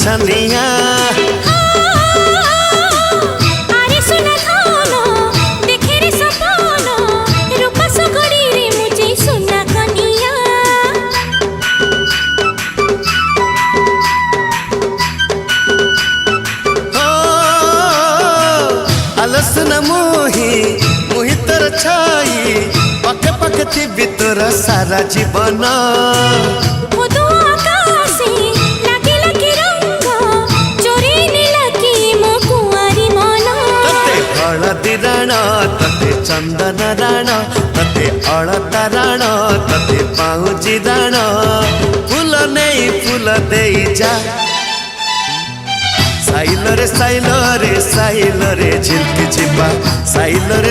छनिया आलसन मोही मोहि तर छाई पके पके थी भीतर सारा जीवन हलदी राण तते चंदन राण तते अलता राण तते पाउजी राण फूल नहीं फूल दे जा साइल रे साइल रे साइल रे झिलकी छिपा साइल रे